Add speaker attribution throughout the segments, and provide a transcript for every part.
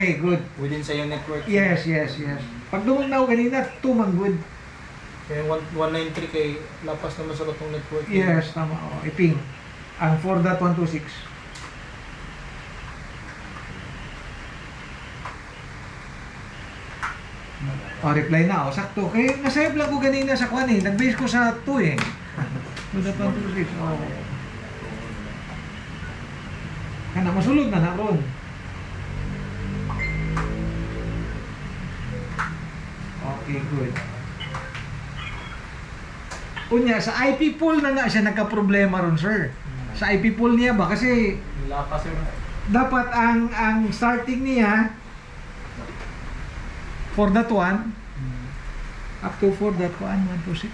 Speaker 1: Okay, good.
Speaker 2: Within sa yung network.
Speaker 1: Yes. Pag dumugnaw kanina, 2 man good.
Speaker 2: Kaya 193 kay lapas naman sa katong network.
Speaker 1: Yes, tama. Oh, iping. Ang 4.126. Oh, reply na. Oh, sakto. Kaya nasave lang ko kanina sa kwan eh. Nag-base ko sa 2 eh. 4.126. Oh. Kana, masulod na na ron. Okay, good. Unya, sa IP pool na siya nagka-problema ron, sir. Sa IP pool niya ba? Kasi
Speaker 2: Lapas yun.
Speaker 1: dapat ang starting niya 4.1 up to 4.126.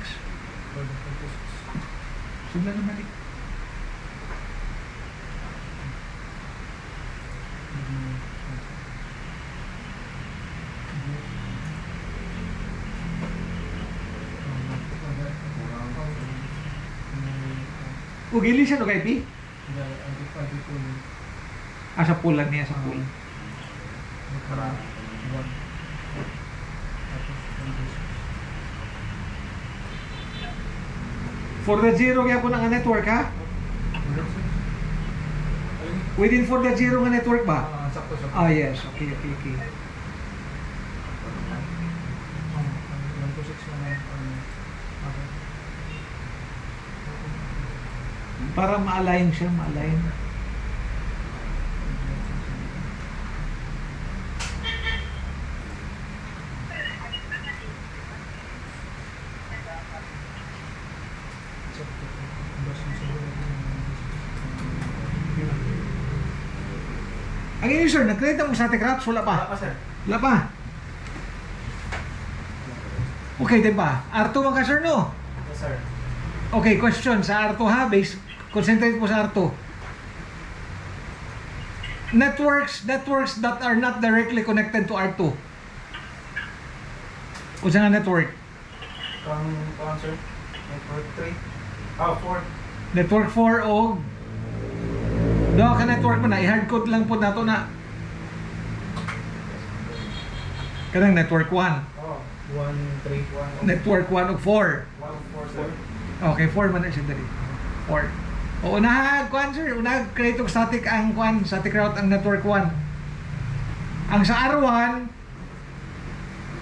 Speaker 1: Sugla na balik. Ugili siya no kay P? Sa pool lang niya, sa pool. For the zero kaya po nga network ha? Within for the zero nga network ba?
Speaker 2: Sakto.
Speaker 1: Ah yes, okay.
Speaker 2: 126 naman.
Speaker 1: Para ma-align siya, ma-align. Ang inyo sir, nag-create mo sa Techraps, wala pa?
Speaker 2: Wala pa, sir.
Speaker 1: Wala pa? Okay, diba? R2 man ka sir, no?
Speaker 2: Yes, sir.
Speaker 1: Okay, question sa R2 ha, base. Concentrate po sa R2. Networks that are not directly connected to R2. Kung saan nga network?
Speaker 2: Kung sir? Network 3. 4.
Speaker 1: Network 4 o doon ka network mo na, i-hardcode lang po nato na kanang network 1.
Speaker 2: 1, 3, 1.
Speaker 1: Network 1 o 4.
Speaker 2: 1, 4, sir.
Speaker 1: Okay, 4 man na siya dali. 4. O unahag, kwan sir, unahag create og static ang kwan, static route ang network 1. Ang sa R1,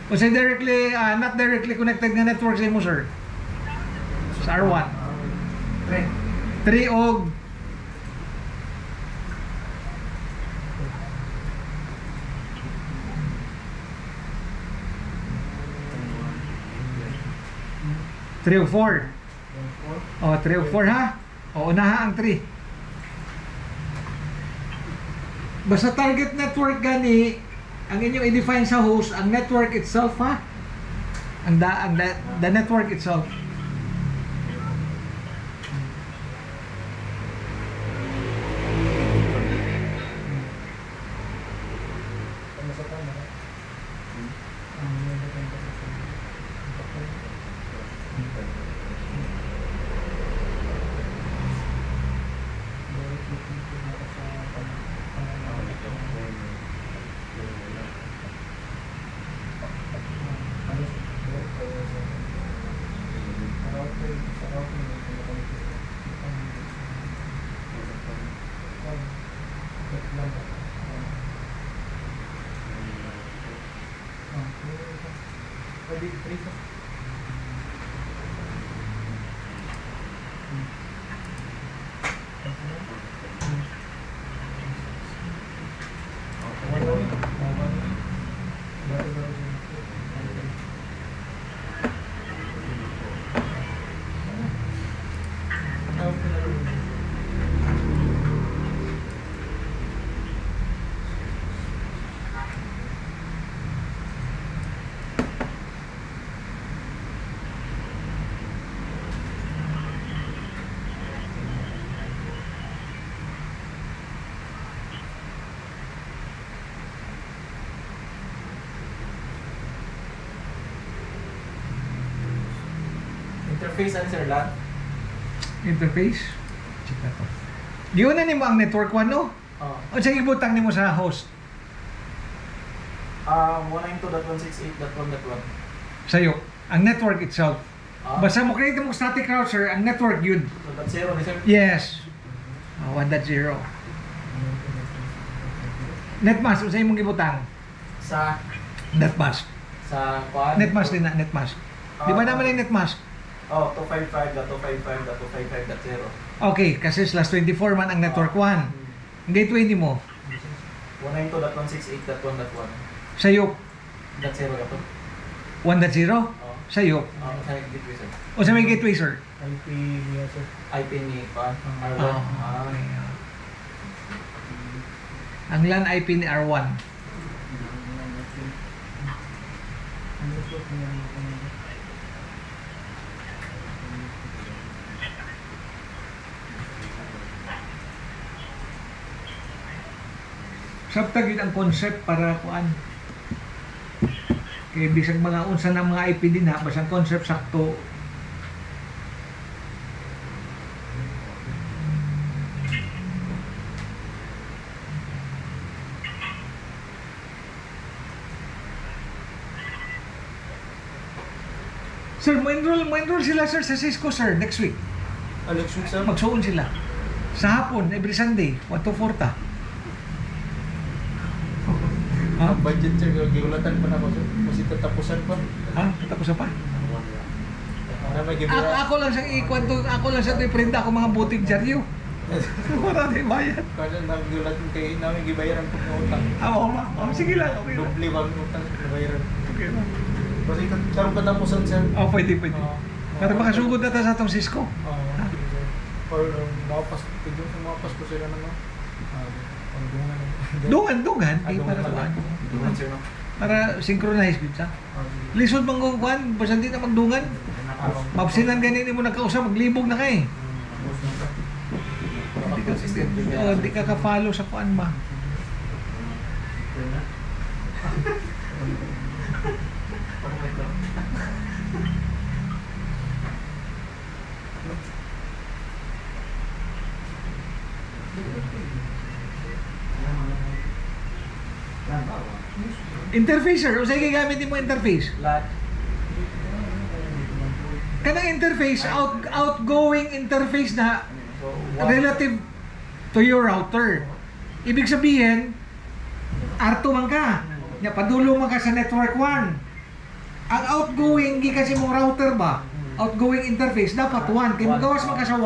Speaker 1: kasi directly, not directly connected nga network sa imo sir. Sa R1. 3 og 3 o 4. O, 3 o 4 ha? O, unaha ang 3. Basta target network gani, ang inyong i-define sa host, ang network itself ha? The network itself.
Speaker 2: Interface ano sir lahat?
Speaker 1: Interface. Check na to. Giunan nimo ang network 1 no?
Speaker 2: Oo.
Speaker 1: O sa ibutang nimo sa host.
Speaker 2: 192.168.1.1.
Speaker 1: Sa'yo. Ang network itself.
Speaker 2: Ah,
Speaker 1: Basta mo create mo static route, sir, ang network yun.
Speaker 2: so that's 0 ni sir.
Speaker 1: Yes. 1.0. Netmask, usay mong gibutang.
Speaker 2: Sa
Speaker 1: Netmask.
Speaker 2: kuan.
Speaker 1: Netmask din na, netmask. Di ba naman yung netmask?
Speaker 2: Oh, 255.255.255.0.
Speaker 1: Okay, kasi slash 24 man ang network 1. Ang gateway ni mo,
Speaker 2: 192.168.1.1.
Speaker 1: sa'yo,
Speaker 2: That's 0 ka to.
Speaker 1: 1.0?
Speaker 2: Oh,
Speaker 1: Sa'yo.
Speaker 2: sa gateway sir.
Speaker 1: O sa may gateway, sir?
Speaker 2: IP niya sir. IP ni pa. R1.
Speaker 1: Oh, okay. Ang LAN IP ni R1. Sabtag yun ang concept para kuan. Kaya bisag mga unsa ng mga IP din ha, basta ang concept sakto. Sir, mo-enroll sila sir sa Cisco sir next week.
Speaker 2: Alex week sir.
Speaker 1: Magsuon sila. Sa hapon, every Sunday, 1 to 4 ta. Ha?
Speaker 2: Budget sir, giulatan pa na ko sir. Kasi tatapusan pa.
Speaker 1: Ha? Tapos na pa?
Speaker 2: Na may gibira.
Speaker 1: Ako lang sa ikuan to, ako lang sa i-print ako mga butig dyaryo. Wala na yung bayad.
Speaker 2: Kasi nag-giulatan kay namin gibayaran po ng utang.
Speaker 1: Oo, ma. Oh, sige lang, okay lang.
Speaker 2: Doble ba ang utang gibayaran.
Speaker 1: Okay lang.
Speaker 2: Kasi karon katapusan sir.
Speaker 1: Oh, pwede. Para makasugod na ta sa atong Cisco.
Speaker 2: Or mapas ko sila naman. Pangdungan.
Speaker 1: Dungan. Di para kuan.
Speaker 2: Dungan sir no.
Speaker 1: Para synchronize gid sa. Lisod man ko kuan, basta di na magdungan. Mabsinan ganin mo nagkausap, maglibog na kay. Di ka ka-follow sa kuan ba? Interface sir, usay kay gamitin mo interface.
Speaker 2: Lahat.
Speaker 1: Kanang interface, outgoing interface na
Speaker 2: So,
Speaker 1: relative to your router. Ibig sabihin, R2 man ka. Nya padulong man ka sa network 1. Ang outgoing gi kasi mong router ba? Outgoing interface dapat 1. Kay magawas man ka sa 1.